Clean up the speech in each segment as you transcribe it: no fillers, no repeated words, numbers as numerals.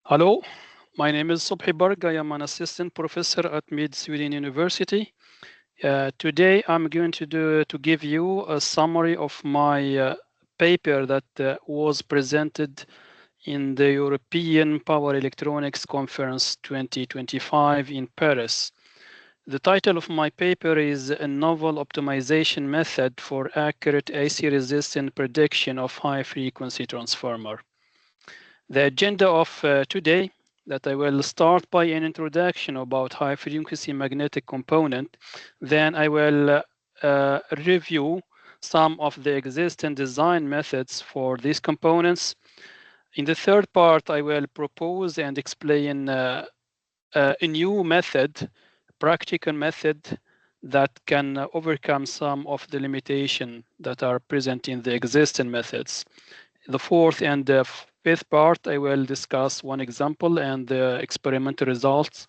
Hello, my name is Subhi Barg. I am an assistant professor at Mid Sweden University. Today I'm going to give you a summary of my paper that was presented in the European Power Electronics Conference 2025 in Paris. The title of my paper is A Novel Optimization Method for Accurate AC-Resistant Prediction of High-Frequency Transformer. The agenda of today that I will start by an introduction about high frequency magnetic component. Then I will review some of the existing design methods for these components. In the third part, I will propose and explain a new method, practical method that can overcome some of the limitations that are present in the existing methods. The fourth and fifth part, I will discuss one example and the experimental results,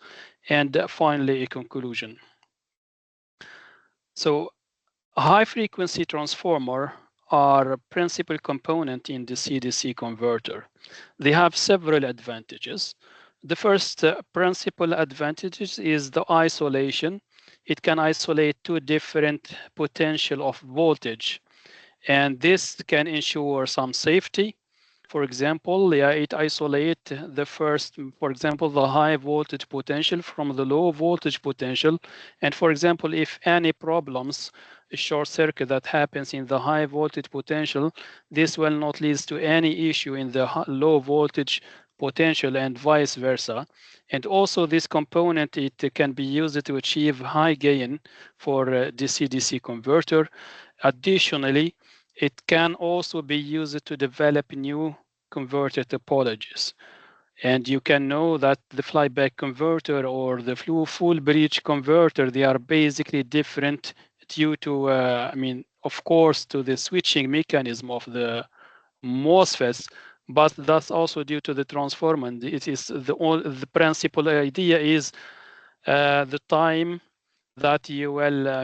and finally a conclusion. So high-frequency transformer are a principal component in the CDC converter. They have several advantages. The first principal advantage is the isolation. It can isolate two different potential of voltage, and this can ensure some safety. For example, it isolates the first, for example, the high voltage potential from the low voltage potential. And for example, if any problems, a short circuit that happens in the high voltage potential, this will not lead to any issue in the low voltage potential and vice versa. And also this component, it can be used to achieve high gain for DC-DC converter. Additionally, it can also be used to develop new converter topologies. And you can know that the flyback converter or the full bridge converter, they are basically different due to, of course, to the switching mechanism of the MOSFETs, but that's also due to the transformer. And it is the principal idea is the time that you will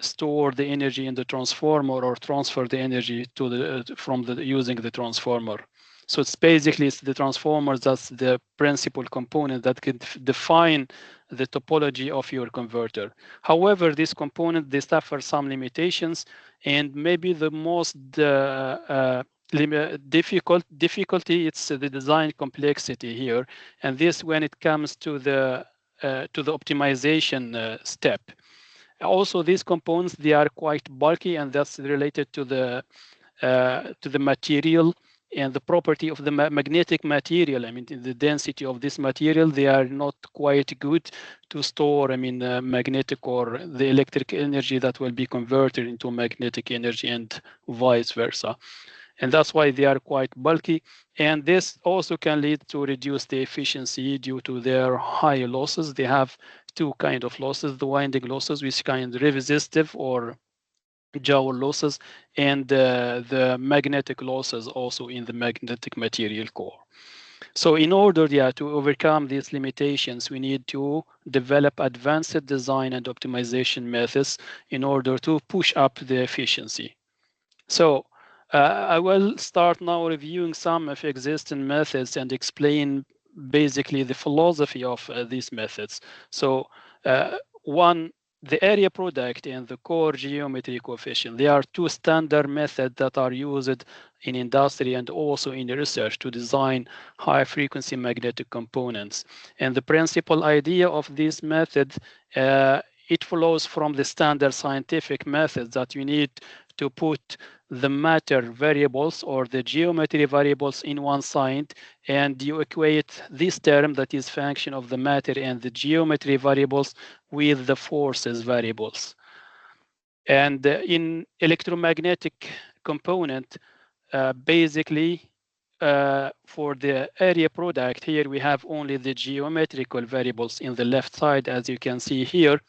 store the energy in the transformer or transfer the energy to the from the using the transformer. So it's basically the transformer that's the principal component that can define the topology of your converter. However, this component, they suffer some limitations, and maybe the most difficulty it's the design complexity here, and this when it comes to the optimization step. Also, these components, they are quite bulky, and that's related to the material and the property of the magnetic material. I mean, the density of this material, they are not quite good to store, magnetic or the electric energy that will be converted into magnetic energy and vice versa. And that's why they are quite bulky. And this also can lead to reduce the efficiency due to their high losses. They have two kinds of losses, the winding losses, which kind of resistive or Joule losses, and the magnetic losses also in the magnetic material core. So in order to overcome these limitations, we need to develop advanced design and optimization methods in order to push up the efficiency. So I will start now reviewing some of existing methods and explain basically the philosophy of these methods. So one, the area product and the core geometry coefficient, they are two standard methods that are used in industry and also in research to design high frequency magnetic components. And the principal idea of this method, it follows from the standard scientific methods that you need to put the matter variables or the geometry variables in one side, and you equate this term that is function of the matter and the geometry variables with the forces variables. And in electromagnetic component, basically for the area product, here we have only the geometrical variables in the left side, as you can see here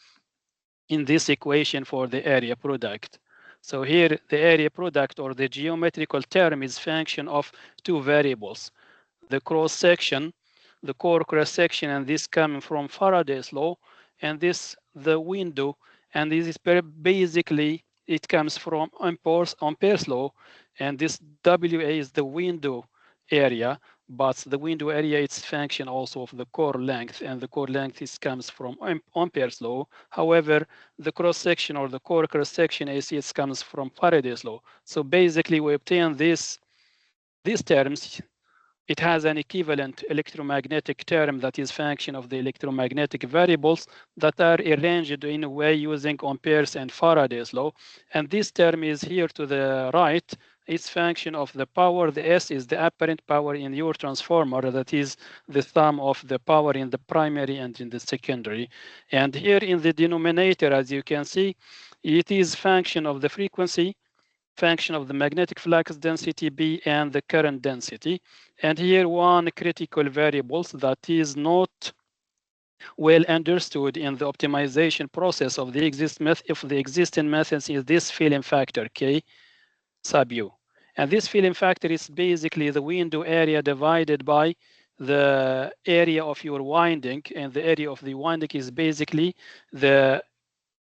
in this equation for the area product. So here the area product or the geometrical term is function of two variables, the cross section, the core cross section, and this coming from Faraday's law, and this the window, and this is basically it comes from Ampere's law, and this WA is the window area but the window area is function also of the core length, and the core length comes from Ampere's law. However, the cross section or the core cross section AC comes from Faraday's law. So basically, we obtain these terms. It has an equivalent electromagnetic term that is function of the electromagnetic variables that are arranged in a way using Ampere's and Faraday's law. And this term is here to the right. It's function of the power. The S is the apparent power in your transformer. That is the sum of the power in the primary and in the secondary. And here in the denominator, as you can see, it is function of the frequency, function of the magnetic flux density B, and the current density. And here one critical variable that is not well understood in the optimization process of the existing methods is this filling factor K sub U. And this filling factor is basically the window area divided by the area of your winding, and the area of the winding is basically the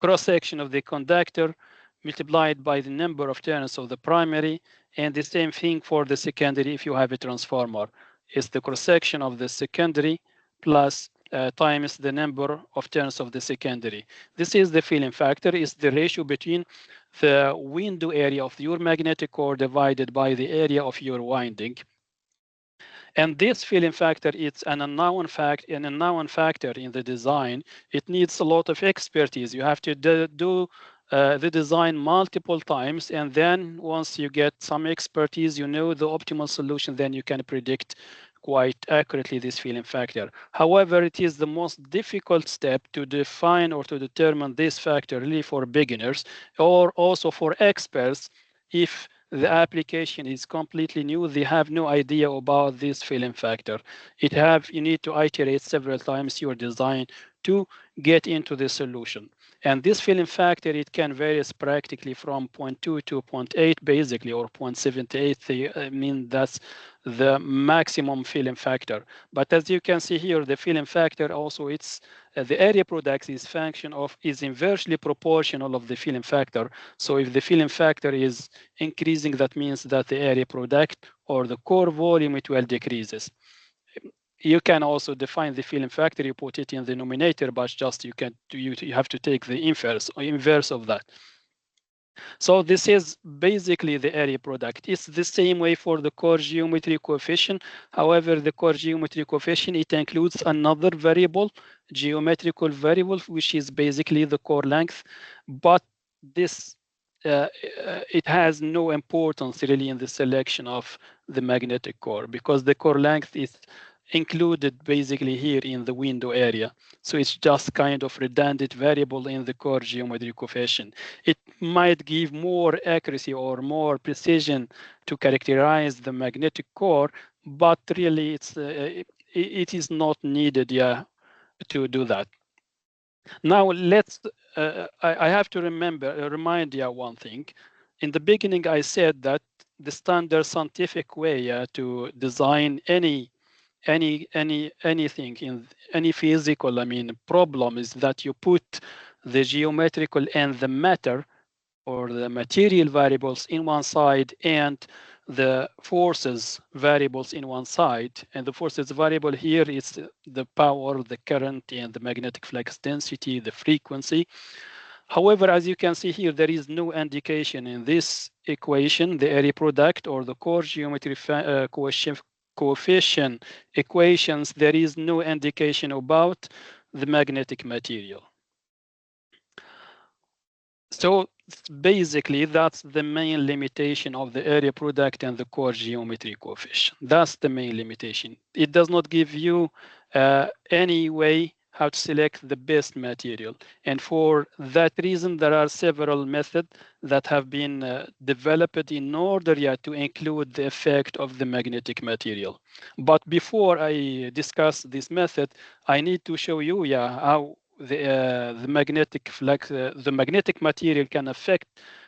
cross-section of the conductor multiplied by the number of turns of the primary, and the same thing for the secondary if you have a transformer. It's the cross-section of the secondary plus times the number of turns of the secondary. This is the filling factor, is the ratio between the window area of your magnetic core divided by the area of your winding. And this filling factor is an unknown factor in the design. It needs a lot of expertise. You have to do the design multiple times, and then once you get some expertise, you know the optimal solution, then you can predict quite accurately this filling factor. However, it is the most difficult step to define or to determine this factor really for beginners or also for experts. If the application is completely new, they have no idea about this filling factor. You need to iterate several times your design to get into the solution. And this filling factor, it can vary practically from 0.2 to 0.8 basically, or 0.78. I mean, that's the maximum filling factor. But as you can see here, the filling factor also, it's the area product is inversely proportional of the filling factor. So if the filling factor is increasing, that means that the area product or the core volume, it will decreases. You can also define the filling factor, you put it in the numerator, but just you have to take the inverse of that. So this is basically the area product. It's the same way for the core geometry coefficient. However, the core geometry coefficient, it includes another variable, geometrical variable, which is basically the core length. But this it has no importance really in the selection of the magnetic core, because the core length is included basically here in the window area. So it's just kind of redundant variable in the core geometry coefficient. It might give more accuracy or more precision to characterize the magnetic core, but really it is not needed to do that. Now I have to remind you one thing. In the beginning, I said that the standard scientific way to design anything in any physical, problem is that you put the geometrical and the matter or the material variables in one side and the forces variables in one side. And the forces variable here is the power, the current, and the magnetic flux density, the frequency. However, as you can see here, there is no indication in this equation, the area product or the core geometry coefficient equations, there is no indication about the magnetic material. So basically, that's the main limitation of the area product and the core geometry coefficient. That's the main limitation. It does not give you any way how to select the best material. And for that reason, there are several methods that have been developed in order to include the effect of the magnetic material. But before I discuss this method, I need to show you how the magnetic flux, the magnetic material can affect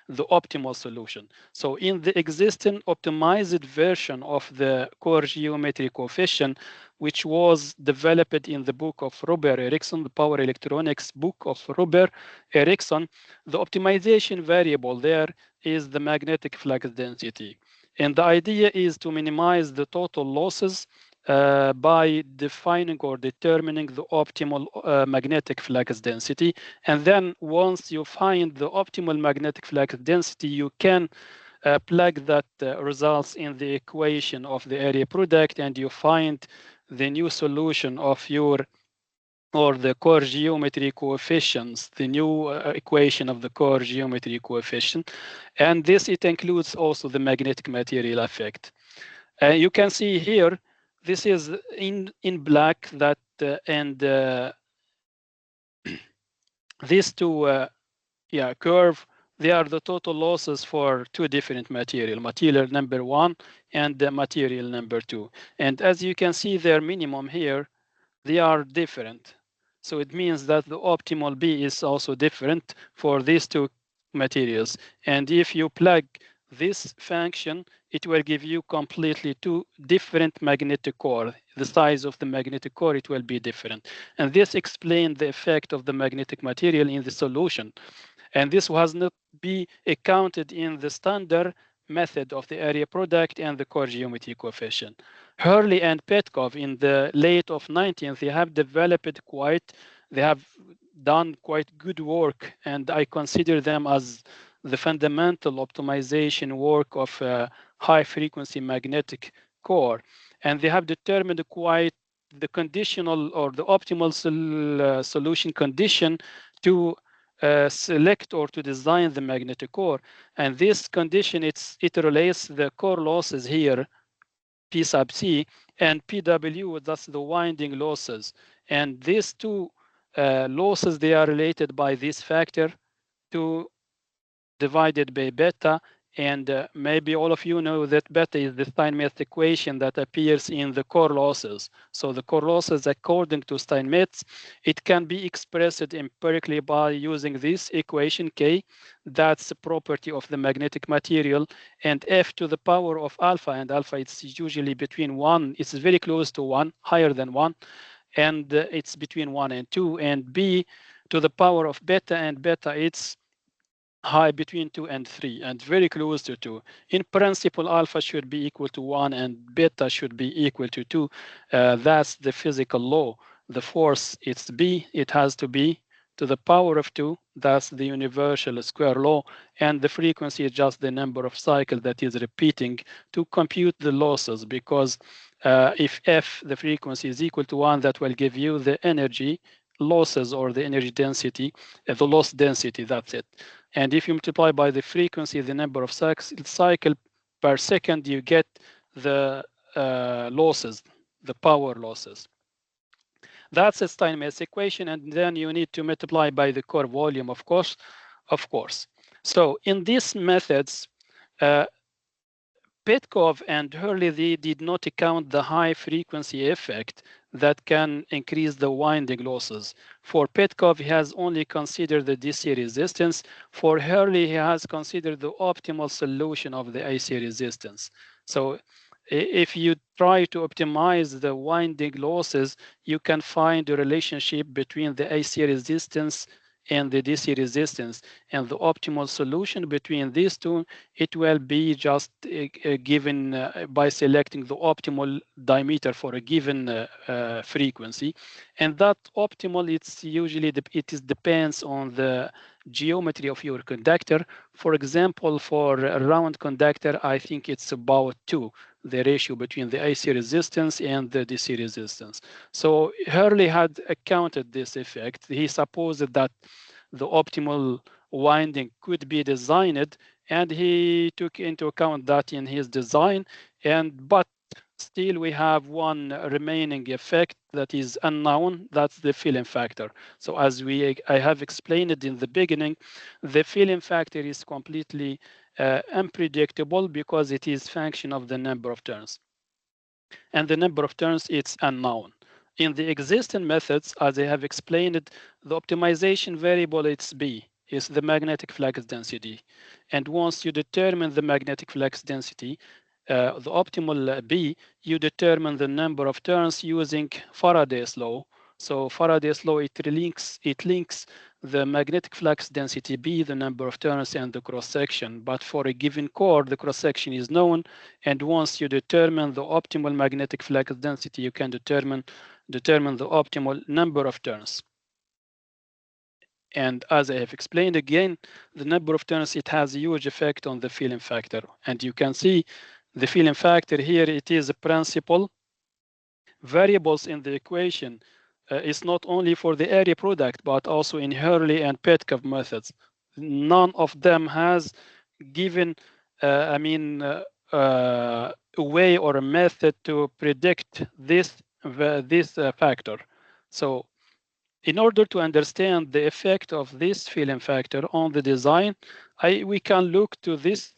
the optimal solution. So in the existing optimized version of the core geometry coefficient, which was developed in the book of Robert Ericsson, the power electronics book of Robert Ericsson, the optimization variable there is the magnetic flux density. And the idea is to minimize the total losses by defining or determining the optimal magnetic flux density. And then once you find the optimal magnetic flux density, you can plug that results in the equation of the area product, and you find the new solution of your or the core geometry coefficients, the new equation of the core geometry coefficient. And this, it includes also the magnetic material effect. You can see here, this is in black that, and these two curve, they are the total losses for two different material number one and material number two. And as you can see, their minimum here, they are different. So it means that the optimal B is also different for these two materials. And if you plug this function, it will give you completely two different magnetic core. The size of the magnetic core, it will be different. And this explains the effect of the magnetic material in the solution. And this has not be accounted in the standard method of the area product and the core geometry coefficient. Hurley and Petkov in the late of 19th, they have done quite good work, and I consider them as the fundamental optimization work of a high frequency magnetic core. And they have determined quite the conditional or the optimal solution condition to select or to design the magnetic core. And this condition, it relates the core losses here, P sub C, and PW, that's the winding losses. And these two losses, they are related by this factor, 2 divided by beta. And maybe all of you know that beta is the Steinmetz equation that appears in the core losses. So the core losses, according to Steinmetz, it can be expressed empirically by using this equation K. That's the property of the magnetic material. And F to the power of alpha, and alpha it's usually between 1, it's very close to 1, higher than 1. And it's between 1 and 2. And B to the power of beta, and beta it's high between 2 and 3 and very close to 2. In principle, alpha should be equal to 1 and beta should be equal to 2. That's the physical law. The force, it's B, it has to be to the power of 2. That's the universal square law. And the frequency is just the number of cycles that is repeating to compute the losses, because if F, the frequency, is equal to 1, that will give you the energy losses or the energy density, the loss density, that's it. And if you multiply by the frequency, the number of cycle per second, you get the losses, the power losses. That's a Steinmetz equation, and then you need to multiply by the core volume, of course. So in these methods, Petkov and Hurley, they did not account the high frequency effect that can increase the winding losses. For Petkov, he has only considered the DC resistance. For Hurley, he has considered the optimal solution of the AC resistance. So if you try to optimize the winding losses, you can find a relationship between the AC resistance and the DC resistance, and the optimal solution between these two, it will be just given by selecting the optimal diameter for a given frequency. And that optimal, it's usually depends on the geometry of your conductor. For example, for a round conductor, I think it's about 2, the ratio between the AC resistance and the DC resistance. So Hurley had accounted this effect. He supposed that the optimal winding could be designed, and he took into account that in his design. But still we have one remaining effect that is unknown, that's the filling factor. So as I have explained it in the beginning, the filling factor is completely unpredictable because it is function of the number of turns. And the number of turns, it's unknown. In the existing methods, as I have explained, the optimization variable, it's B, is the magnetic flux density. And once you determine the magnetic flux density, the optimal B, you determine the number of turns using Faraday's law. So Faraday's law, it links the magnetic flux density B, the number of turns, and the cross-section. But for a given core, the cross-section is known, and once you determine the optimal magnetic flux density, you can determine the optimal number of turns. And as I have explained again, the number of turns, it has a huge effect on the filling factor. And you can see the filling factor here, it is a principal variables in the equation. It's not only for the area product, but also in Hurley and Petkoff methods. None of them has given, a way or a method to predict this factor. So in order to understand the effect of this filling factor on the design, we can look to this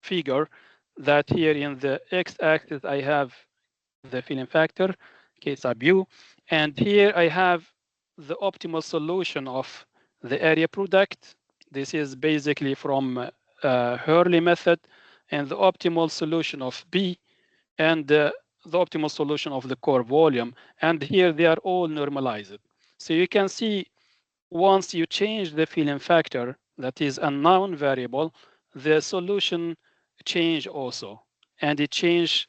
figure that here in the x-axis I have the filling factor, okay, sub u, and here I have the optimal solution of the area product. This is basically from Hurley method, and the optimal solution of B, and the optimal solution of the core volume. And here they are all normalized. So you can see once you change the filling factor, that is a known variable, the solution change also, and it change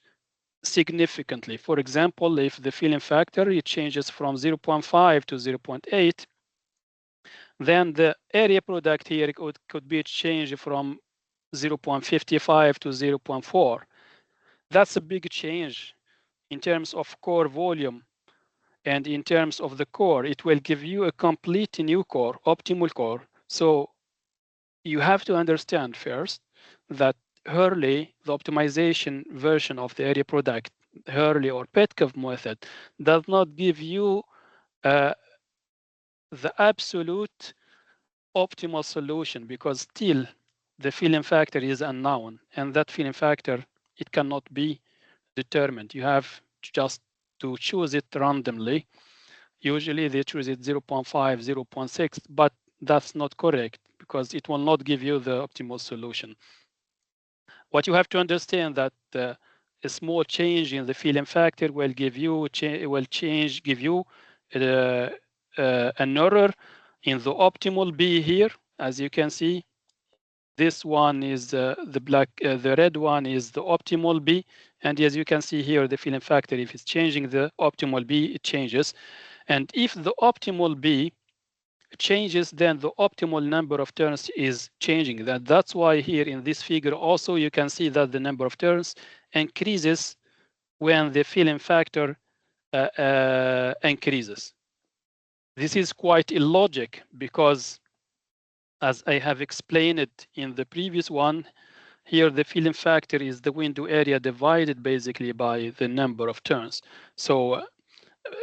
significantly. For example, if the filling factor it changes from 0.5 to 0.8, then the area product here could be changed from 0.55 to 0.4. That's a big change in terms of core volume, and in terms of the core, it will give you a complete new core, optimal core. So you have to understand first that Hurley, the optimization version of the area product, Hurley or Petkoff method, does not give you the absolute optimal solution, because still the filling factor is unknown, and that filling factor, it cannot be determined. You have just to choose it randomly. Usually they choose it 0.5, 0.6, but that's not correct because it will not give you the optimal solution. What you have to understand that a small change in the filling factor will give you an error in the optimal B here. As you can see, this one is the red one is the optimal B, and as you can see here, the filling factor, if it's changing the optimal B, it changes. And if the optimal B changes, then the optimal number of turns is changing. That's why here in this figure also you can see that the number of turns increases when the filling factor increases. This is quite illogic because, as I have explained it in the previous one, here the filling factor is the window area divided basically by the number of turns. So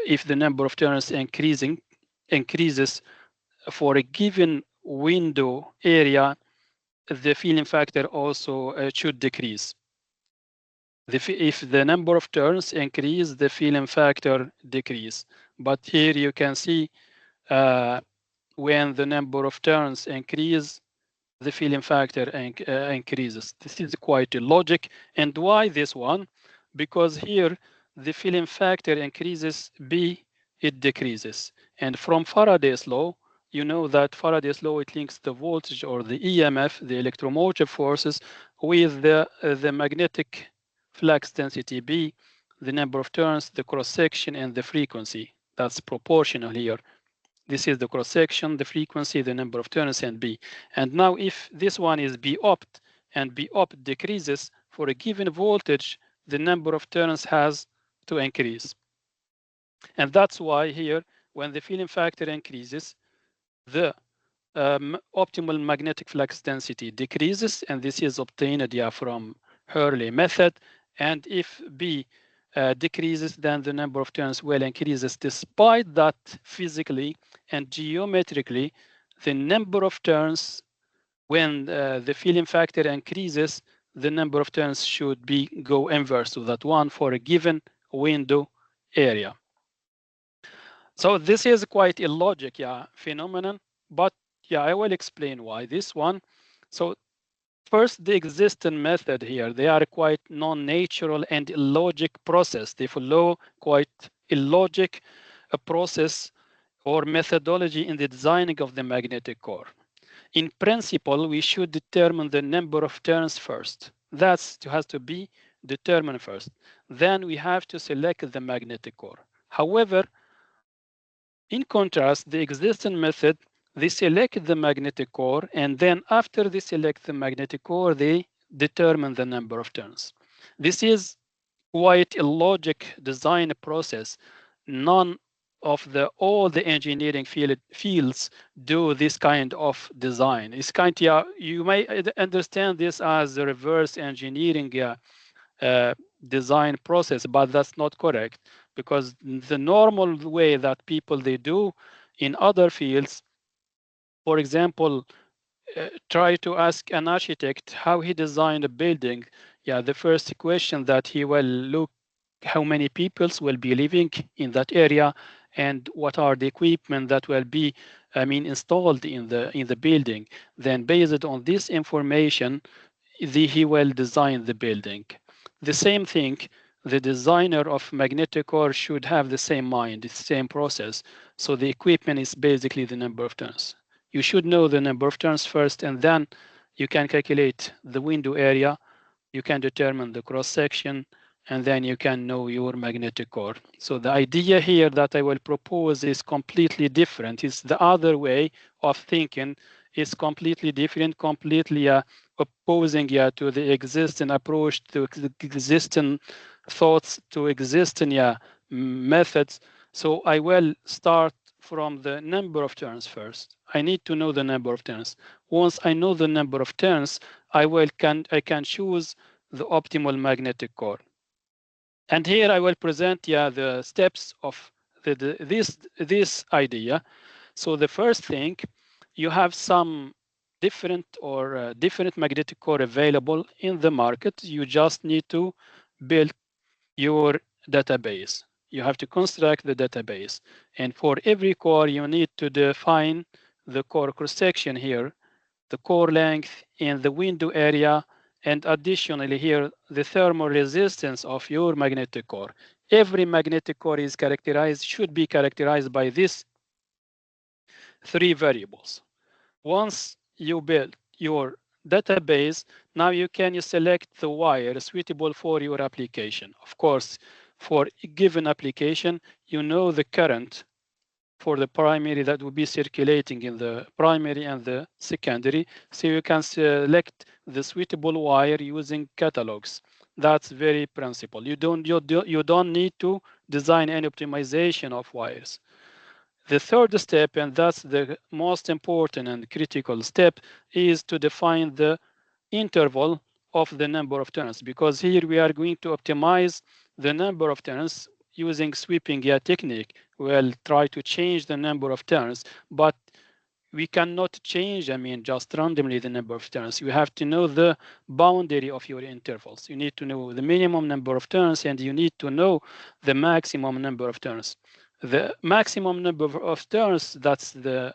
if the number of turns increases for a given window area, the filling factor also should decrease. If the number of turns increase, the filling factor decrease. But here you can see when the number of turns increase, the filling factor increases. This is quite a logic. And why this one? Because here the filling factor increases, B, it decreases. And from Faraday's law, you know that Faraday's law, it links the voltage or the EMF, the electromotive forces, with the magnetic flux density B, the number of turns, the cross-section, and the frequency. That's proportional here. This is the cross-section, the frequency, the number of turns, and B. And now if this one is B opt, and B opt decreases, for a given voltage, the number of turns has to increase. And that's why here, when the filling factor increases, the optimal magnetic flux density decreases, and this is obtained from Hurley method. And if B decreases, then the number of turns will increases. Despite that, physically and geometrically, the number of turns, when the filling factor increases, the number of turns should go inverse to that one for a given window area. So this is quite illogic, phenomenon, but I will explain why this one. So first, the existing method here, they are quite non-natural and illogic process. They follow quite illogic process or methodology in the designing of the magnetic core. In principle, we should determine the number of turns first. That has to be determined first. Then we have to select the magnetic core. However, in contrast, the existing method, they select the magnetic core, and then after they select the magnetic core, they determine the number of turns. This is quite a logic design process. None of all the engineering fields do this kind of design. It's kind, yeah, you may understand this as a reverse engineering uh, design process, but that's not correct, because the normal way that people they do in other fields, for example, try to ask an architect how he designed a building. Yeah, the first question that he will look how many peoples will be living in that area and what are the equipment that will be, I mean, installed in the building. Then based on this information, he will design the building. The same thing, the designer of magnetic core should have the same mind, the same process. So the equipment is basically the number of turns. You should know the number of turns first, and then you can calculate the window area, you can determine the cross section, and then you can know your magnetic core. So the idea here that I will propose is completely different. It's the other way of thinking. It's completely different, completely opposing to the existing approach, to existing thoughts, to existing methods. So I will start from the number of turns first. I need to know the number of turns. Once I know the number of turns, I can choose the optimal magnetic core. And here I will present the steps of this idea. So the first thing, you have some different magnetic core available in the market. You just need to build your database. You have to construct the database. And for every core, you need to define the core cross-section here, the core length, and the window area, and additionally here, the thermal resistance of your magnetic core. Every magnetic core should be characterized by these three variables. Once you build your database, now you can select the wire suitable for your application. Of course, for a given application, you know the current for the primary that will be circulating in the primary and the secondary. So you can select the suitable wire using catalogs. That's very principle. You don't need to design any optimization of wires. The third step, and that's the most important and critical step, is to define the interval of the number of turns, because here we are going to optimize the number of turns using sweeping technique. We'll try to change the number of turns, but we cannot change, just randomly the number of turns. You have to know the boundary of your intervals. You need to know the minimum number of turns, and you need to know the maximum number of turns. The maximum number of turns, that's the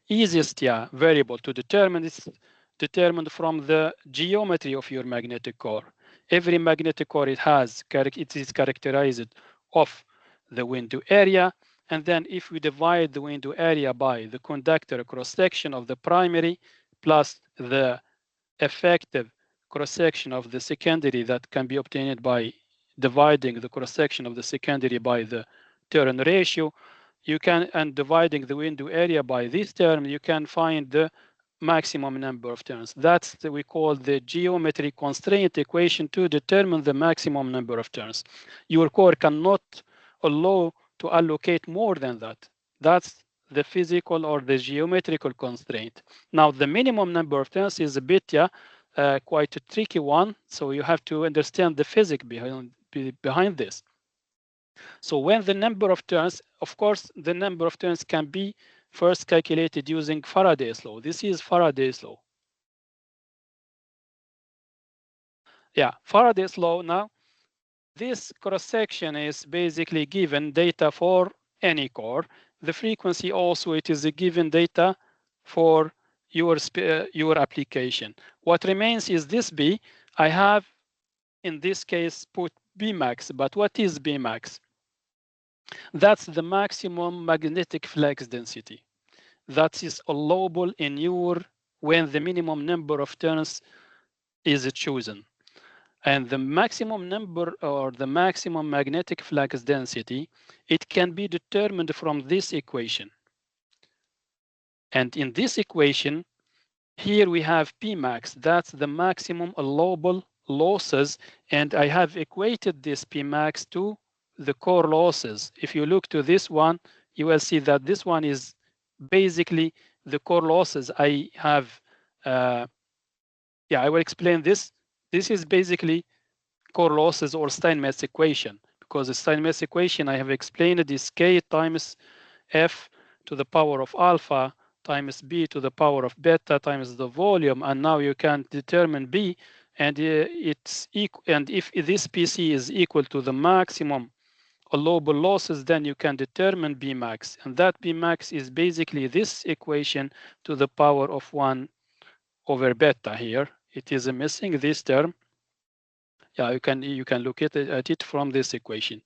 easiest variable to determine. Is determined from the geometry of your magnetic core. Every magnetic core it is characterized of the window area, and then if we divide the window area by the conductor cross section of the primary plus the effective cross section of the secondary that can be obtained by dividing the cross section of the secondary by the turn ratio, and dividing the window area by this term, you can find the maximum number of turns. That's we call the geometry constraint equation to determine the maximum number of turns. Your core cannot allow to allocate more than that. That's the physical or the geometrical constraint. Now, the minimum number of turns is a bit quite a tricky one, so you have to understand the physics behind this. So when the number of turns, of course, the number of turns can be first calculated using Faraday's law. This is Faraday's law. Yeah, Faraday's law. Now, this cross-section is basically given data for any core. The frequency also, it is a given data for your application. What remains is this B. I have, in this case, put Bmax, but what is Bmax? That's the maximum magnetic flux density. That is allowable in your when the minimum number of turns is chosen. And the maximum number or the maximum magnetic flux density, it can be determined from this equation. And in this equation, here we have Pmax, that's the maximum allowable losses, and I have equated this Pmax to the core losses. If you look to this one, you will see that this one is basically the core losses. I have, I will explain this. This is basically core losses or Steinmetz equation, because the Steinmetz equation I have explained it is K times F to the power of alpha times B to the power of beta times the volume, and now you can determine B, and it's equal. And if this PC is equal to the maximum allowable losses, then you can determine B max, and that B max is basically this equation to the power of 1 over beta. Here it is missing this term. Yeah, you can look at it from this equation.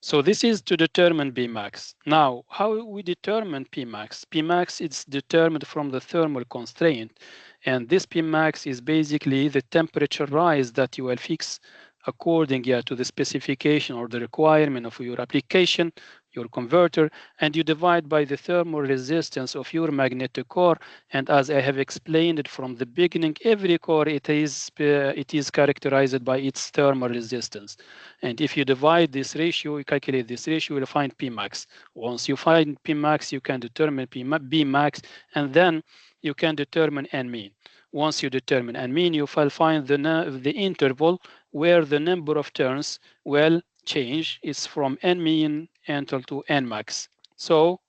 So this is to determine Bmax. Now, how we determine Pmax? Pmax is determined from the thermal constraint, and this Pmax is basically the temperature rise that you will fix according to the specification or the requirement of your application, your converter, and you divide by the thermal resistance of your magnetic core. And as I have explained it from the beginning, every core it is characterized by its thermal resistance. And if you divide this ratio, you calculate this ratio, you'll find Pmax. Once you find Pmax, you can determine Bmax, and then you can determine N mean. Once you determine N mean, you will find the interval where the number of turns will change. It's from N mean until to N max. So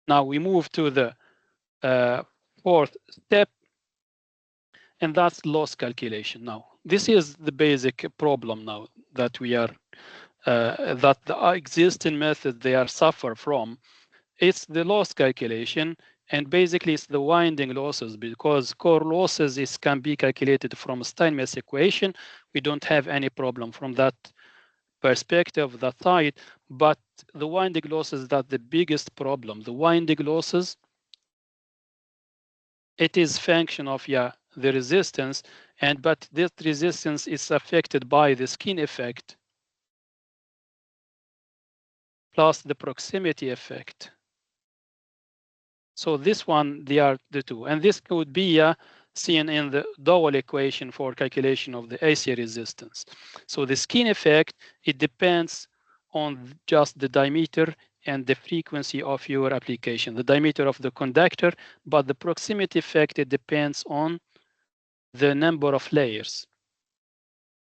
now we move to the fourth step, and that's loss calculation. Now, this is the basic problem now that we are that the existing method they are suffer from. It's the loss calculation, and basically it's the winding losses, because core losses can be calculated from Steinmetz equation. We don't have any problem from that perspective, that side, but the winding losses, that the biggest problem. The winding losses, it is function of the resistance, and but this resistance is affected by the skin effect plus the proximity effect. So this one, they are the two, and this could be seen in the Dowell equation for calculation of the AC resistance. So the skin effect, it depends on just the diameter and the frequency of your application, the diameter of the conductor, but the proximity effect, it depends on the number of layers.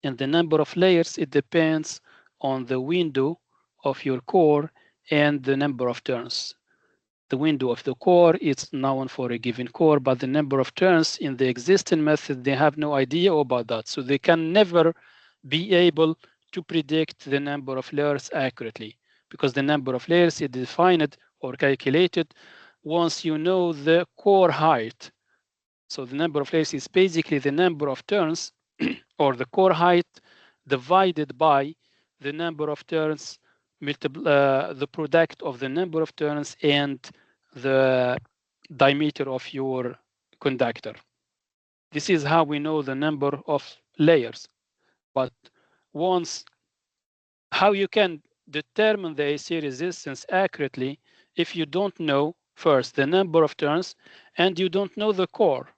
And the number of layers, it depends on the window of your core and the number of turns. The window of the core is known for a given core, but the number of turns in the existing method, they have no idea about that. So they can never be able to predict the number of layers accurately, because the number of layers is defined or calculated once you know the core height. So the number of layers is basically the number of turns or the core height divided by the number of turns, the product of the number of turns and the diameter of your conductor. This is how we know the number of layers. But once, how you can determine the AC resistance accurately if you don't know first the number of turns and you don't know the core.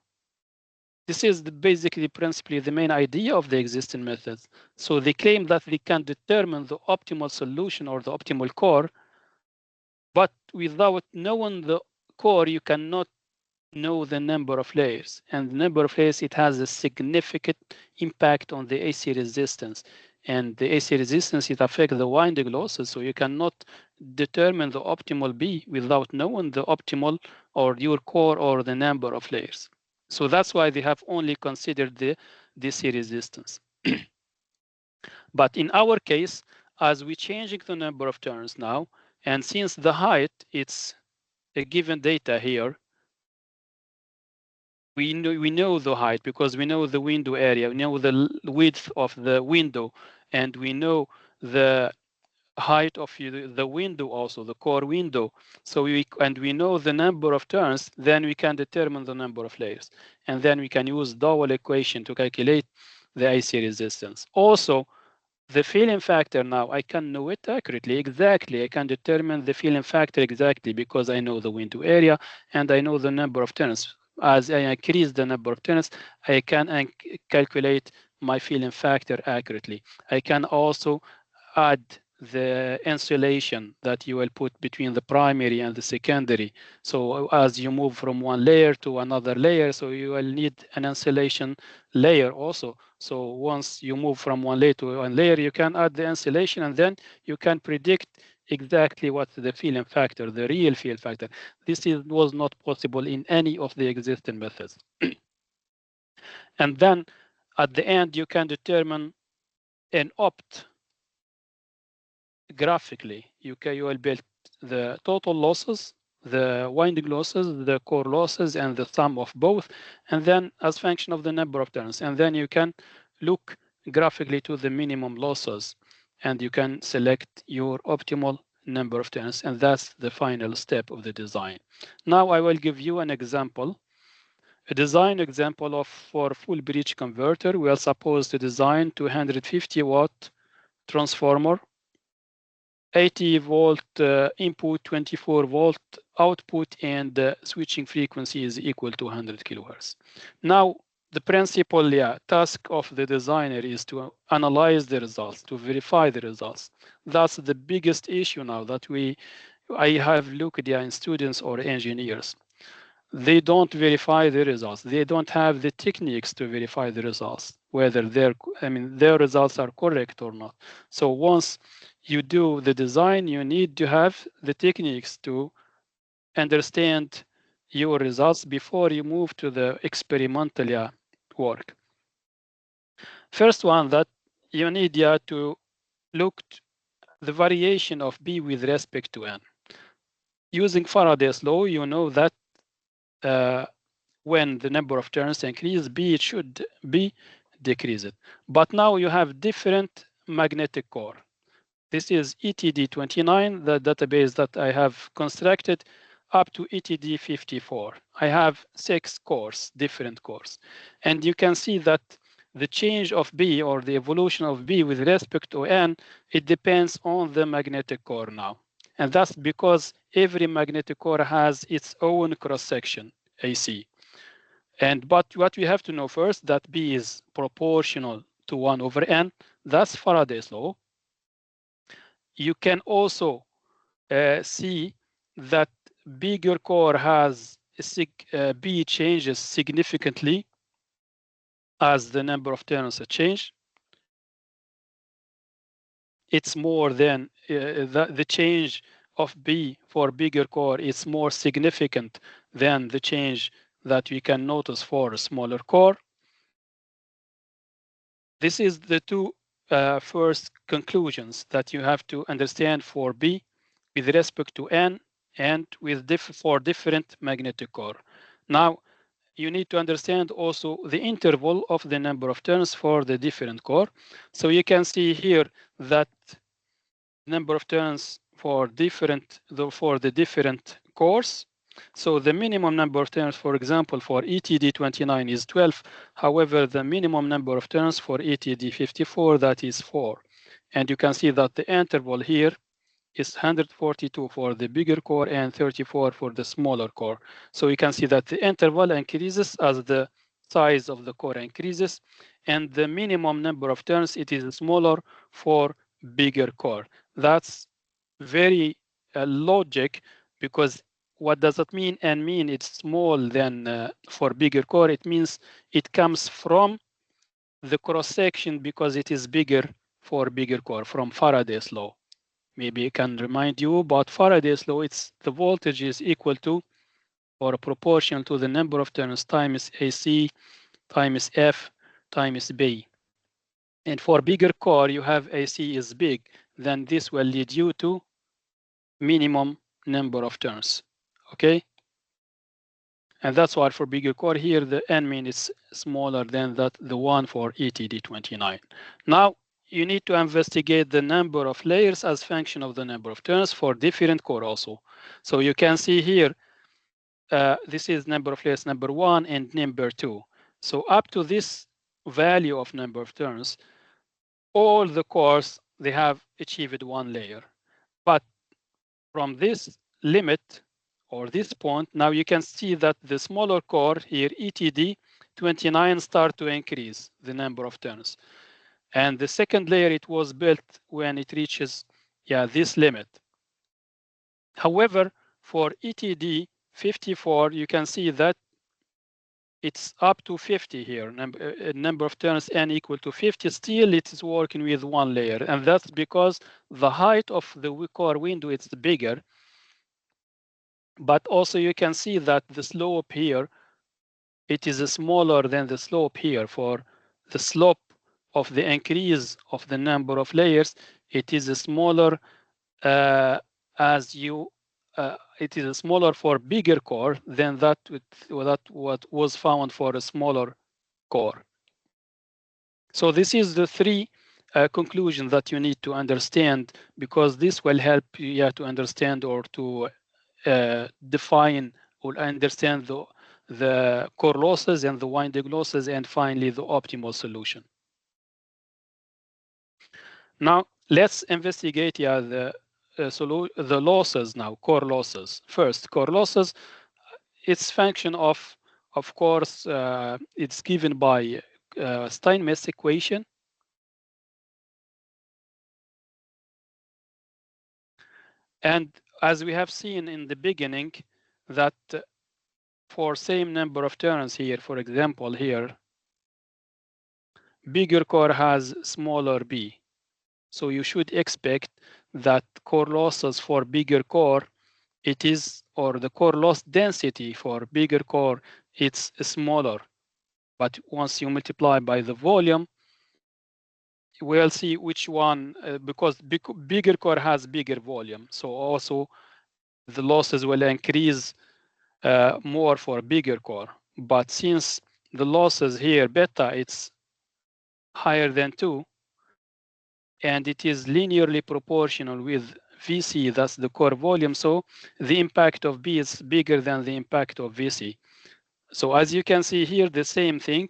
This is basically principally the main idea of the existing methods. So they claim that they can determine the optimal solution or the optimal core, but without knowing the core, you cannot know the number of layers. And the number of layers, it has a significant impact on the AC resistance. And the AC resistance, it affects the winding losses, so you cannot determine the optimal B without knowing the optimal or your core or the number of layers. So that's why they have only considered the DC resistance. But in our case, as we're changing the number of turns now, and since the height, it's a given data here, we know the height because we know the window area, we know the width of the window, and we know the height of the window, also the core window. So we know the number of turns, then we can determine the number of layers, and then we can use Dowell equation to calculate the AC resistance. Also, the filling factor, now I can know it accurately, exactly. I can determine the filling factor exactly because I know the window area and I know the number of turns. As I increase the number of turns, I can calculate my filling factor accurately. I can also add the insulation that you will put between the primary and the secondary. So as you move from one layer to another layer, so you will need an insulation layer also. So once you move from one layer to one layer, you can add the insulation, and then you can predict exactly what the filling factor, the real fill factor. This was not possible in any of the existing methods. And then at the end, you can determine an opt graphically. You will build the total losses, the winding losses, the core losses, and the sum of both, and then as function of the number of turns. And then you can look graphically to the minimum losses, and you can select your optimal number of turns, and that's the final step of the design. Now I will give you an example. A design example of for full bridge converter. We are supposed to design 250 watt transformer, 80 volt input, 24 volt output, and switching frequency is equal to 100 kilohertz. Now, the principal task of the designer is to analyze the results, to verify the results. That's the biggest issue now that I have looked in students or engineers. They don't verify the results. They don't have the techniques to verify the results, whether their results are correct or not. So once you do the design, you need to have the techniques to understand your results before you move to the experimental work. First one, that you need to look the variation of B with respect to N. Using Faraday's law, you know that when the number of turns increase, B should be decreased. But now you have different magnetic core. This is ETD29, the database that I have constructed, up to ETD54. I have 6 cores, different cores. And you can see that the change of B, or the evolution of B with respect to N, it depends on the magnetic core now. And that's because every magnetic core has its own cross-section, AC. But what we have to know first, that B is proportional to 1 over N. That's Faraday's law. You can also see that bigger core has B changes significantly as the number of turns change. It's more than the change of B for bigger core is more significant than the change that we can notice for a smaller core. This is the two first conclusions that you have to understand for B with respect to N and for different magnetic core. Now, you need to understand also the interval of the number of turns for the different core. So you can see here that number of turns for the different cores. So the minimum number of turns, for example, for ETD29 is 12. However, the minimum number of turns for ETD54, that is 4. And you can see that the interval here is 142 for the bigger core and 34 for the smaller core. So you can see that the interval increases as the size of the core increases, and the minimum number of turns, it is smaller for bigger core. That's very logic, because what does it mean? And mean it's small than for bigger core. It means it comes from the cross section because it is bigger for bigger core, from Faraday's law. Maybe I can remind you about Faraday's law. It's the voltage is equal to or proportional to the number of turns times AC times F times B. And for bigger core, you have AC is big, then this will lead you to minimum number of turns. Okay? And that's why for bigger core here, the N min is smaller than the one for ETD29. Now, you need to investigate the number of layers as function of the number of turns for different core also. So you can see here, this is number of layers number 1 and number 2. So up to this value of number of turns, all the cores, they have achieved 1 layer. But from this limit or this point, now you can see that the smaller core here, ETD 29, start to increase the number of turns. And the second layer, it was built when it reaches this limit. However, for ETD 54, you can see that it's up to 50 here, number of turns n equal to 50. Still, it is working with 1 layer, and that's because the height of the core window is bigger. But also you can see that the slope here, it is smaller than the slope here. For the slope of the increase of the number of layers, it is smaller it is smaller for bigger core than that what was found for a smaller core. So this is the 3 conclusions that you need to understand, because this will help you to understand or to define or understand the core losses and the winding losses, and finally the optimal solution. Now let's investigate the losses now, core losses. First, core losses, its function of course, it's given by Steinmetz equation. And as we have seen in the beginning, that for same number of turns here, for example here, bigger core has smaller b. So you should expect that core losses for bigger core, it is, or the core loss density for bigger core, it's smaller. But once you multiply by the volume, we'll see which one, because bigger core has bigger volume. So also the losses will increase more for bigger core. But since the losses here, beta, it's higher than 2, and it is linearly proportional with VC, that's the core volume, so the impact of B is bigger than the impact of VC. So as you can see here, the same thing,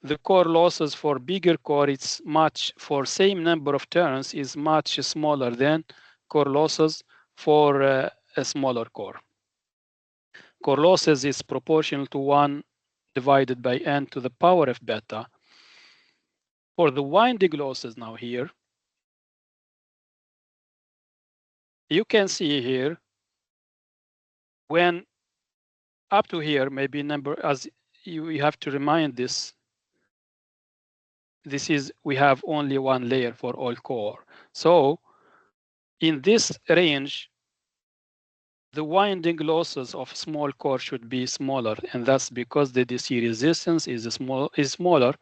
the core losses for bigger core, it's much, for same number of turns, is much smaller than core losses for a smaller core. Core losses is proportional to 1 divided by n to the power of beta. For the winding losses now here, you can see here, when up to here, maybe number, as you have to remind this is, we have only 1 layer for all core. So in this range, the winding losses of small core should be smaller, and that's because the DC resistance is smaller.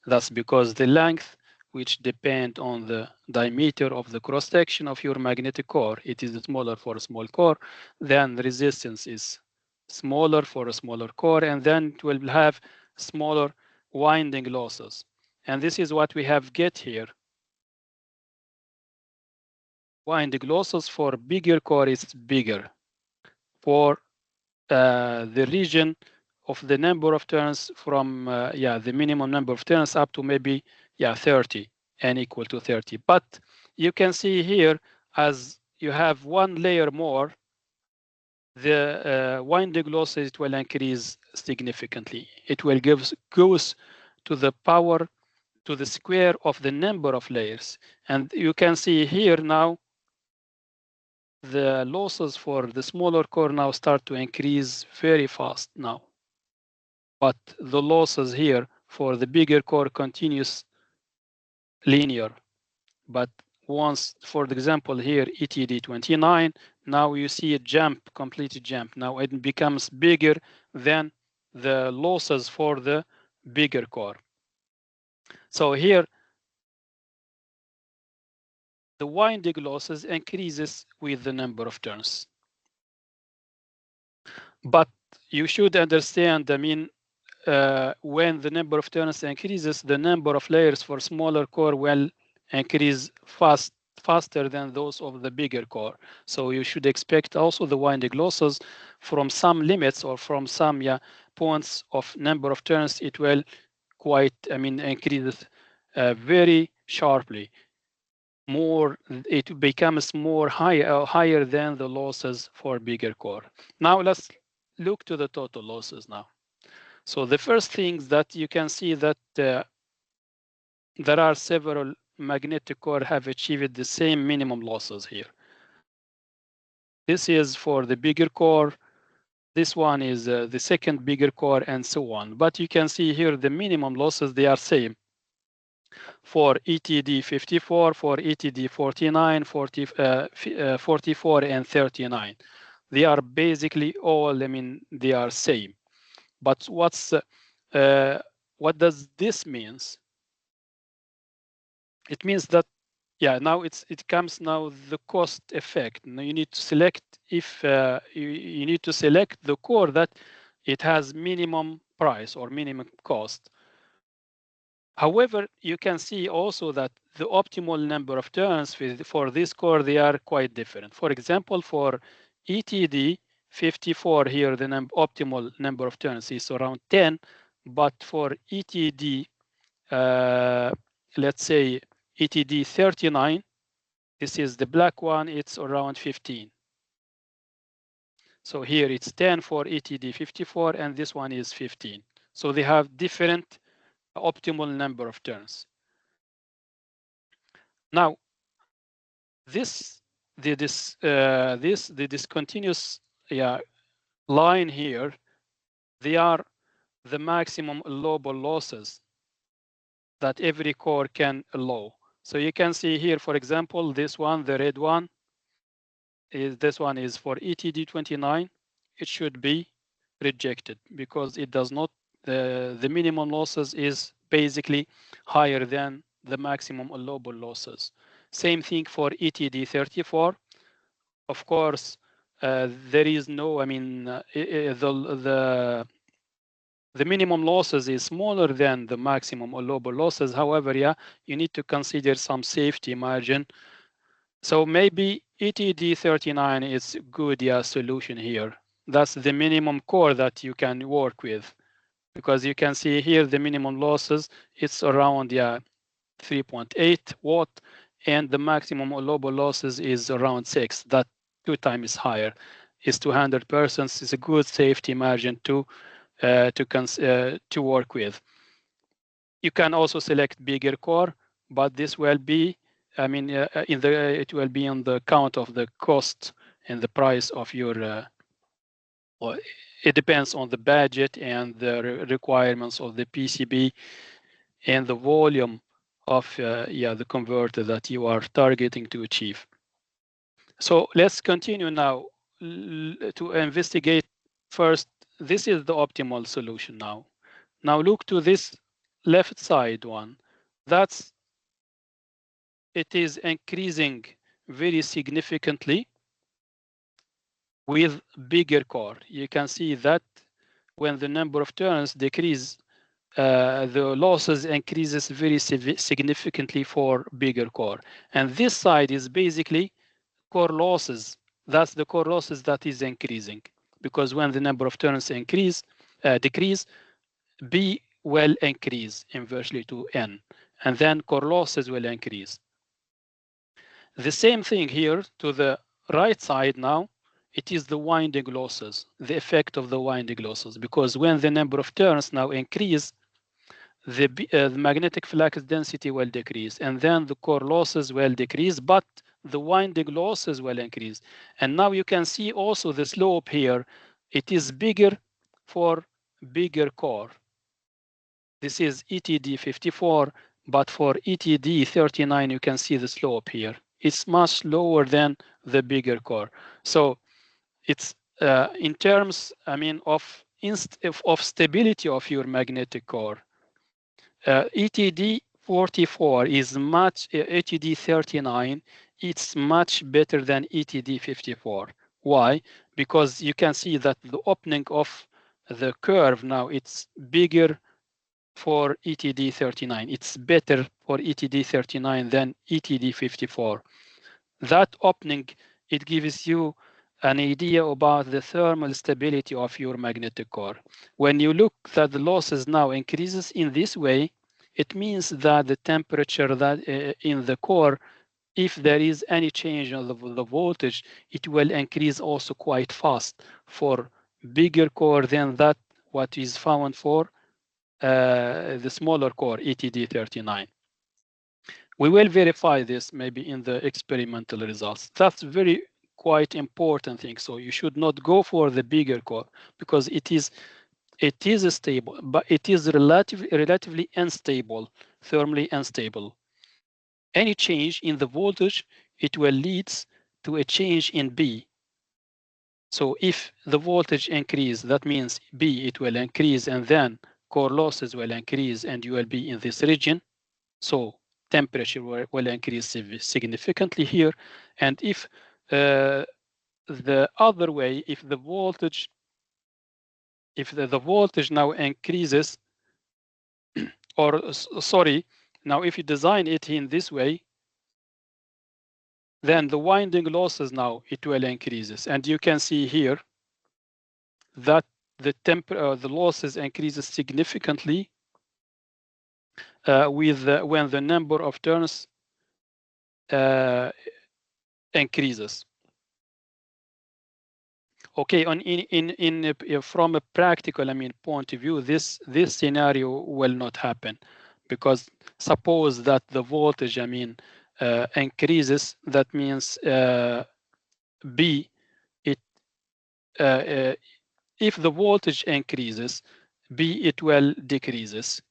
That's because the length, which depend on the diameter of the cross section of your magnetic core, it is smaller for a small core, then the resistance is smaller for a smaller core, and then it will have smaller winding losses. And this is what we have get here. Winding losses for bigger core is bigger. For the region of the number of turns from the minimum number of turns up to maybe 30, n equal to 30. But you can see here, as you have 1 layer more, the winding losses will increase significantly. It will goes to the power, to the square of the number of layers. And you can see here now, the losses for the smaller core now start to increase very fast now. But the losses here for the bigger core continues linear. But once, for example, here, ETD 29, now you see a jump, complete jump. Now it becomes bigger than the losses for the bigger core. So here, the winding losses increases with the number of turns. But you should understand, I mean, when the number of turns increases, the number of layers for smaller core will increase faster than those of the bigger core. So you should expect also the winding losses from some limits or from some points of number of turns. It will quite, increase very sharply. More, it becomes more higher than the losses for bigger core. Now let's look to the total losses now. So the first things that you can see that there are several magnetic core have achieved the same minimum losses here. This is for the bigger core. This one is the second bigger core, and so on. But you can see here the minimum losses, they are same for ETD 54, for ETD 49, 44, and 39. They are basically all, they are same. But what does this means? It means that, now it comes now the cost effect. Now you need to select if you need to select the core that it has minimum price or minimum cost. However, you can see also that the optimal number of turns for this core, they are quite different. For example, for ETD 54 here, the optimal number of turns is around 10, but for ETD, let's say ETD 39, this is the black one, it's around 15. So here it's 10 for ETD 54, and this one is 15. So they have different optimal number of turns. Now, the discontinuous line here, they are the maximum allowable losses that every core can allow. So you can see here, for example, this one, the red one, this one is for ETD 29. It should be rejected because it does not, the minimum losses is basically higher than the maximum allowable losses. Same thing for ETD 34. Of course, there is no, the minimum losses is smaller than the maximum allowable losses. However, you need to consider some safety margin. So maybe ETD 39 is good solution here. That's the minimum core that you can work with, because you can see here the minimum losses, it's around 3.8 watt, and the maximum allowable losses is around 6. That 2 times higher. Is 200%. It's a good safety margin to work with. You can also select bigger core, but this will be, it will be on the count of the cost and the price of your. It depends on the budget and the requirements of the PCB and the volume of the converter that you are targeting to achieve. So let's continue now to investigate first. This is the optimal solution now. Now look to this left side one. It is increasing very significantly with bigger core. You can see that when the number of turns decrease, the losses increases very significantly for bigger core. And this side is basically core losses. That's the core losses that is increasing, because when the number of turns decrease, B will increase inversely to N, and then core losses will increase. The same thing here to the right side now, it is the winding losses, the effect of the winding losses, because when the number of turns now increase, the magnetic flux density will decrease, and then the core losses will decrease, but the winding losses will increase. And now you can see also the slope here. It is bigger for bigger core. This is ETD 54, but for ETD 39, you can see the slope here. It's much lower than the bigger core. So it's in terms, of stability of your magnetic core. ETD 44 is much, ETD 39, it's much better than ETD 54. Why? Because you can see that the opening of the curve now, it's bigger for ETD39. It's better for ETD39 than ETD54. That opening, it gives you an idea about the thermal stability of your magnetic core. When you look that the losses now increases in this way, it means that the temperature that in the core, if there is any change in the voltage, it will increase also quite fast for bigger core than that what is found for the smaller core ETD39. We will verify this maybe in the experimental results. That's very quite important thing. So you should not go for the bigger core because it is stable, but it is relatively unstable, thermally unstable. Any change in the voltage, it will lead to a change in B. So if the voltage increase, that means B, it will increase, and then core losses will increase, and you will be in this region. So temperature will increase significantly here. And if the other way, if the voltage, the voltage now increases, or sorry, now if you design it in this way, then the winding losses now it will increases, and you can see here that the losses increases significantly with when the number of turns increases. Okay, from a practical, point of view, this scenario will not happen, because suppose that the voltage, increases. That means B, it if the voltage increases, B it will decreases.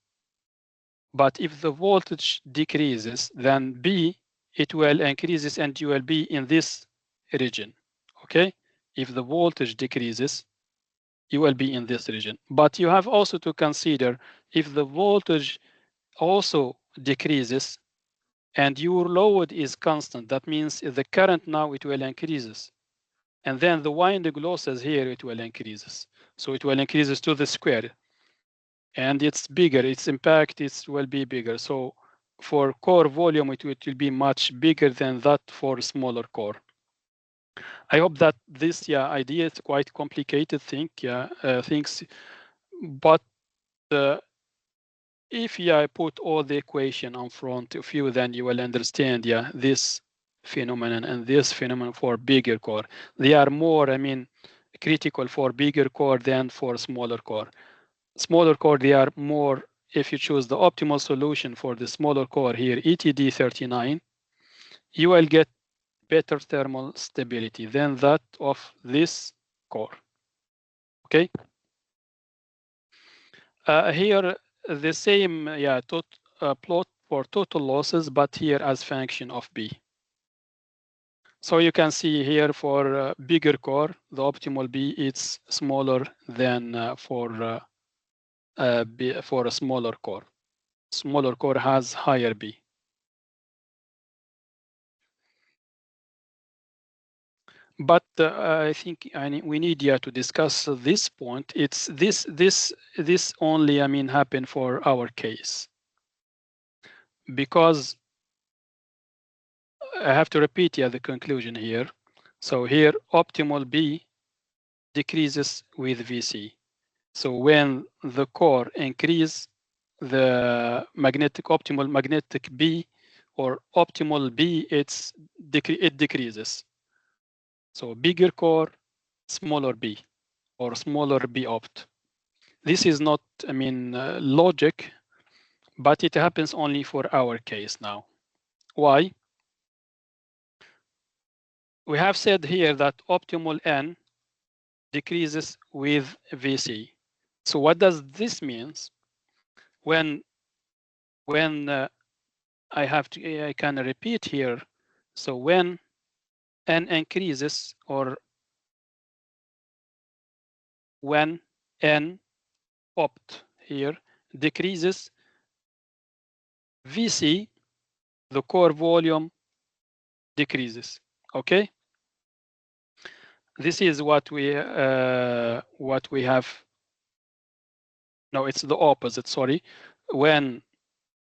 But if the voltage decreases, then B it will increases, and you will be in this region. Okay, if the voltage decreases, you will be in this region. But you have also to consider if the voltage also decreases and your load is constant, that means the current now it will increases, and then the winding losses here it will increases. So it will increases to the square, and it's bigger, its impact will be bigger. So for core volume it will be much bigger than that for smaller core. I hope that this idea is quite complicated things, but if I put all the equation in front of you, then you will understand this phenomenon and this phenomenon for bigger core. They are more critical for bigger core than for smaller core. Smaller core, they are more, if you choose the optimal solution for the smaller core here, ETD39, you will get better thermal stability than that of this core. Okay. Here the same plot for total losses, but here as function of B. So you can see here for bigger core, the optimal B is smaller than for a smaller core. Smaller core has higher B. But I think we need to discuss this point. It's this only happen for our case, because I have to repeat the conclusion here. So here optimal B decreases with VC. So when the core increase, the optimal magnetic B or optimal B it decreases. So bigger core, smaller B, or smaller B opt. This is not logic, but it happens only for our case now. Why? We have said here that optimal N decreases with VC. So what does this mean? When I can repeat here. So when N increases, or when N opt here decreases, VC, the core volume, decreases. Okay. This is what we have. No, it's the opposite. Sorry. when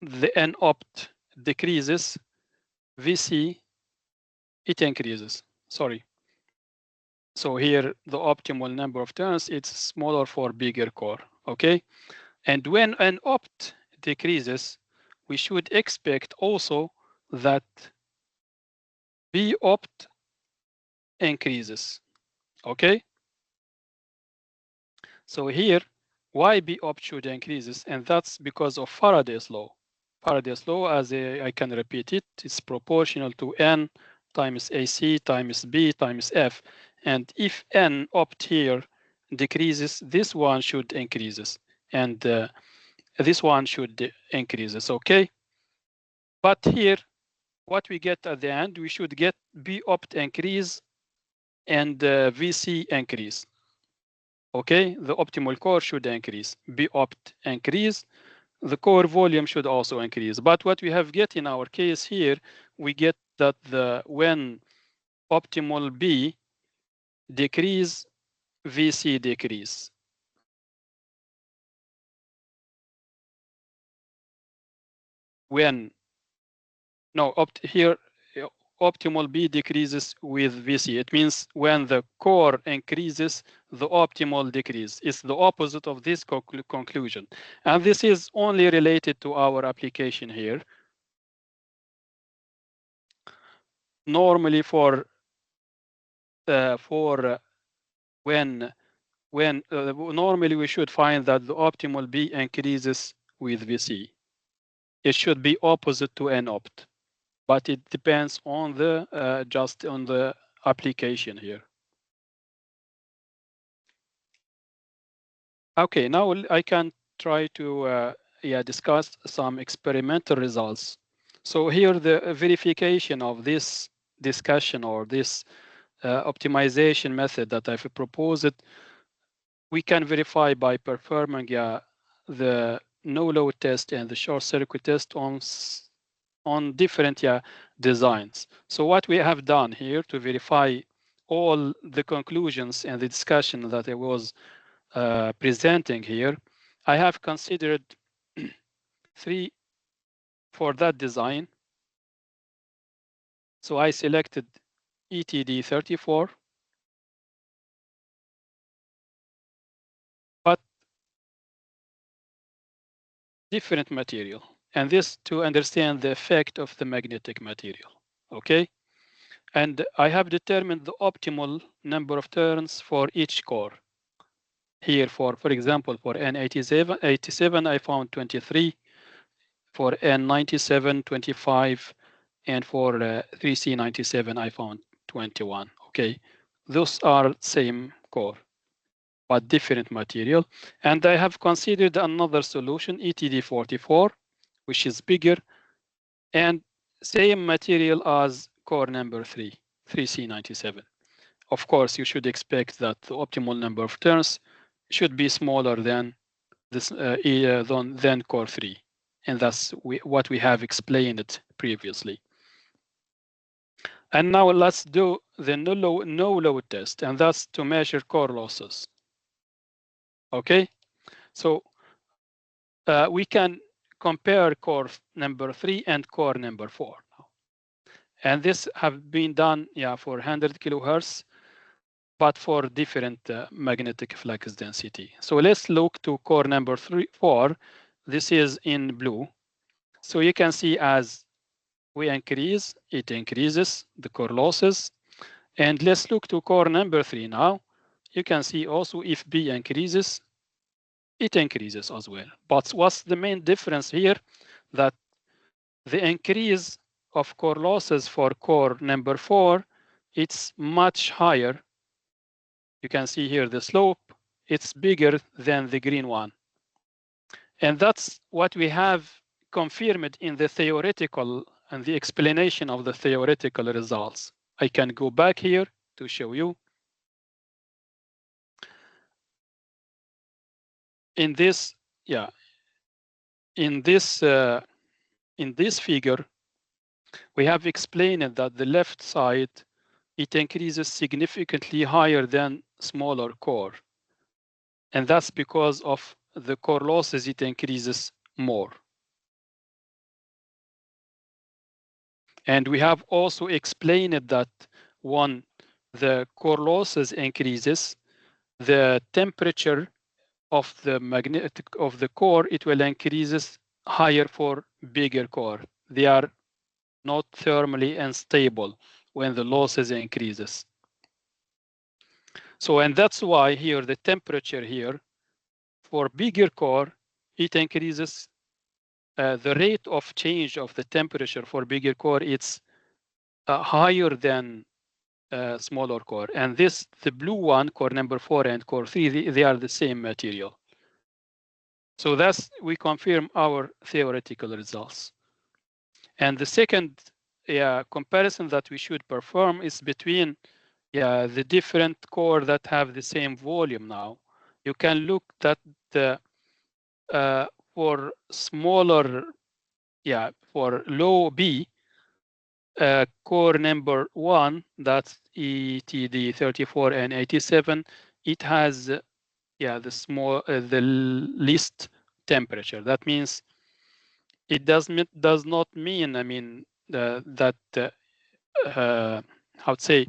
the n-opt decreases, VC, it increases. Sorry. So here, the optimal number of turns, it's smaller for bigger core, okay? And when n-opt decreases, we should expect also that b-opt increases, okay? So here, why b-opt should increases, and that's because of Faraday's law. Faraday's law, as I can repeat it, is proportional to n times AC times B times F. And if n opt here decreases, this one should increases. And this one should increases, okay? But here, what we get at the end, we should get B opt increase and VC increase. Okay, the optimal core should increase. B opt increase, the core volume should also increase. But what we have get in our case here, we get that when optimal B decrease, VC decrease. When, no, here, optimal B decreases with VC. It means when the core increases, the optimal decrease. It's the opposite of this conclusion. And this is only related to our application here. Normally when normally we should find that the optimal B increases with VC. It should be opposite to n-opt, but it depends on the just on the application here. Okay, now I can try to discuss some experimental results. So here the verification of this discussion or this optimization method that I've proposed, we can verify by performing the no-load test and the short circuit test on different designs. So what we have done here to verify all the conclusions and the discussion that I was presenting here, I have considered 3 for that design. So I selected ETD34, but different material. And this to understand the effect of the magnetic material, okay? And I have determined the optimal number of turns for each core. Here, for example, for N87, I found 23, for N97, 25, and for 3C97, I found 21. Okay, those are same core, but different material. And I have considered another solution, ETD44, which is bigger and same material as core number 3C97. Of course, you should expect that the optimal number of turns should be smaller than this than core 3, and that's what we have explained previously. And now let's do the no load test, and that's to measure core losses. Okay, so we can compare core number 3 and core number 4 now. And this have been done for 100 kilohertz, but for different magnetic flux density. So let's look to core number 4. This is in blue. So you can see as we increase, it increases the core losses. And let's look to core number 3 now. You can see also if B increases, it increases as well. But what's the main difference here? That the increase of core losses for core number 4, it's much higher. You can see here the slope, it's bigger than the green one. And that's what we have confirmed in the theoretical and the explanation of the theoretical results. I can go back here to show you. In this, in this figure, we have explained that the left side, it increases significantly higher than smaller core. And that's because of the core losses, it increases more. And we have also explained that when the core losses increases, the temperature of the magnetic of the core, it will increases higher for bigger core. They are not thermally unstable when the losses increases. So, and that's why here the temperature here for bigger core, it increases the rate of change of the temperature for bigger core. It's higher than smaller core. And this, the blue one, core number 4 and core 3, they are the same material. So that's, we confirm our theoretical results. And the second comparison that we should perform is between the different core that have the same volume now. You can look at the for smaller, for low B, core number 1, that's ETD 34 and 87, it has the least temperature. That means it does not mean, I mean, that how to say,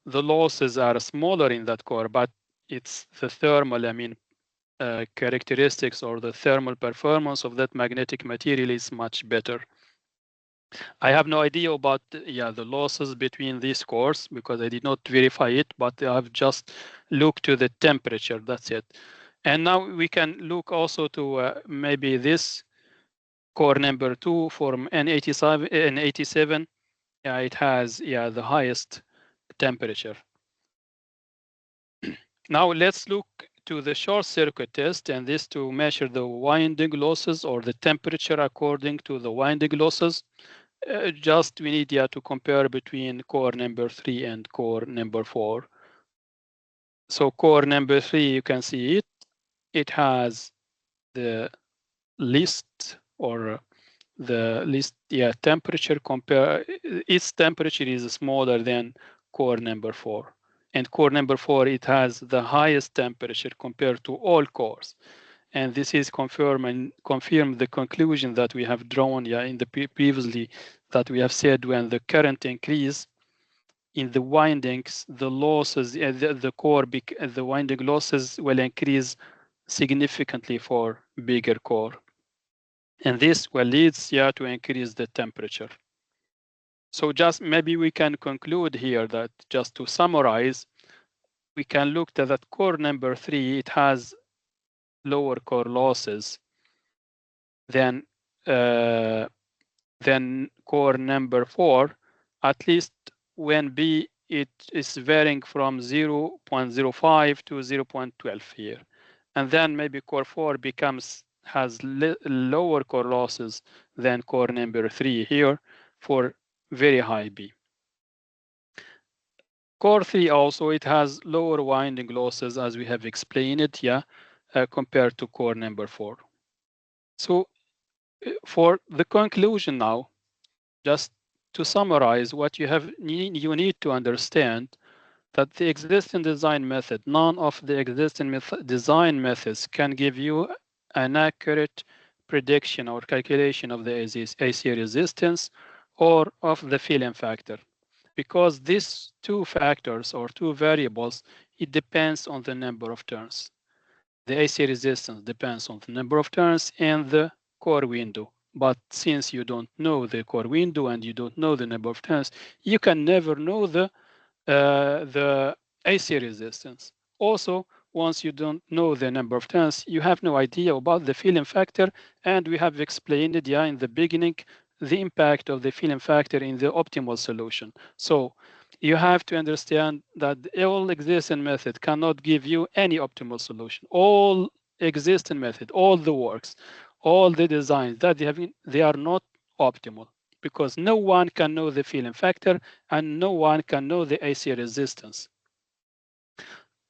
the losses are smaller in that core, but it's the thermal, I mean, characteristics or the thermal performance of that magnetic material is much better. I have no idea about the losses between these cores because I did not verify it, but I've just looked to the temperature. That's it. And now we can look also to maybe this core number 2 from N87. Yeah, it has the highest temperature. Now let's look to the short circuit test, and this to measure the winding losses or the temperature according to the winding losses. Just we need to compare between core number 3 and core number 4. So core number 3, you can see it. It has the least or the least temperature compare. Its temperature is smaller than core number 4. And core number 4, it has the highest temperature compared to all cores. And this is confirm the conclusion that we have drawn in the previously, that we have said when the current increase in the windings, the losses, the winding losses will increase significantly for bigger core. And this will leads to increase the temperature. So just maybe we can conclude here that, just to summarize, we can look at that core number 3, it has lower core losses than core number 4, at least when B it is varying from 0.05 to 0.12 here. And then maybe core 4 has lower core losses than core number 3 here for very high B. Core 3 also, it has lower winding losses, as we have explained it, compared to core number 4. So for the conclusion now, just to summarize what you need to understand, that the existing design method, none of the existing design methods can give you an accurate prediction or calculation of the AC resistance or of the filling factor, because these two factors or two variables, it depends on the number of turns. The AC resistance depends on the number of turns and the core window. But since you don't know the core window and you don't know the number of turns, you can never know the AC resistance. Also, once you don't know the number of turns, you have no idea about the filling factor, and we have explained it in the beginning, the impact of the filling factor in the optimal solution. So you have to understand that all existing method cannot give you any optimal solution. All existing method, all the works, all the designs that they are not optimal, because no one can know the filling factor and no one can know the AC resistance.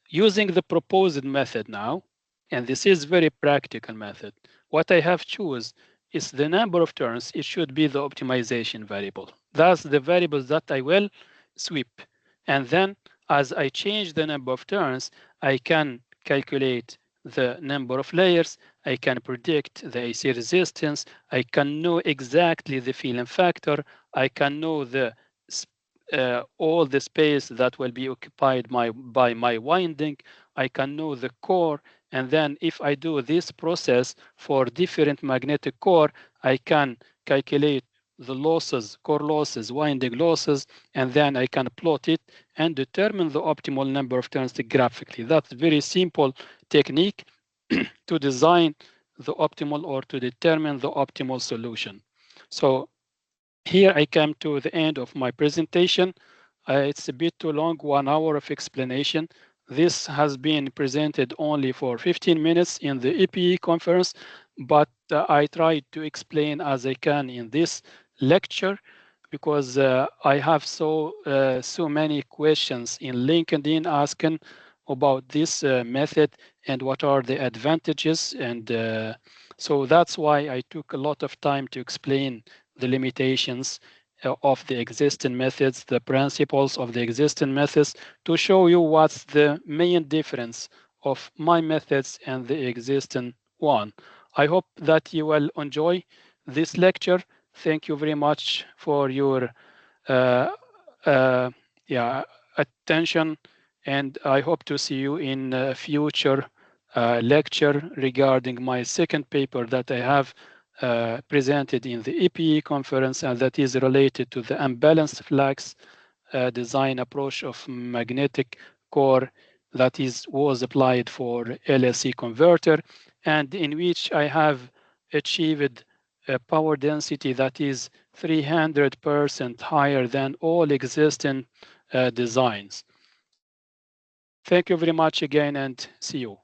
Using the proposed method now, and this is very practical method, what I have choose is the number of turns. It should be the optimization variable. That's the variable that I will sweep. And then as I change the number of turns, I can calculate the number of layers, I can predict the AC resistance, I can know exactly the filling factor, I can know the all the space that will be occupied by my winding, I can know the core, and then if I do this process for different magnetic core, I can calculate the losses, core losses, winding losses, and then I can plot it and determine the optimal number of turns graphically. That's a very simple technique to design the optimal or to determine the optimal solution. So here I come to the end of my presentation. It's a bit too long, 1 hour of explanation. This has been presented only for 15 minutes in the EPE conference, but I tried to explain as I can in this lecture because I have so many questions in LinkedIn asking about this method and what are the advantages, and so that's why I took a lot of time to explain the limitations of the existing methods, the principles of the existing methods, to show you what's the main difference of my methods and the existing one. I hope that you will enjoy this lecture. Thank you very much for your uh, uh, yeah, attention, and I hope to see you in a future lecture regarding my second paper that I have presented in the EPE conference, and that is related to the unbalanced flux design approach of magnetic core that was applied for LSC converter, and in which I have achieved a power density that is 300% higher than all existing designs. Thank you very much again, and see you.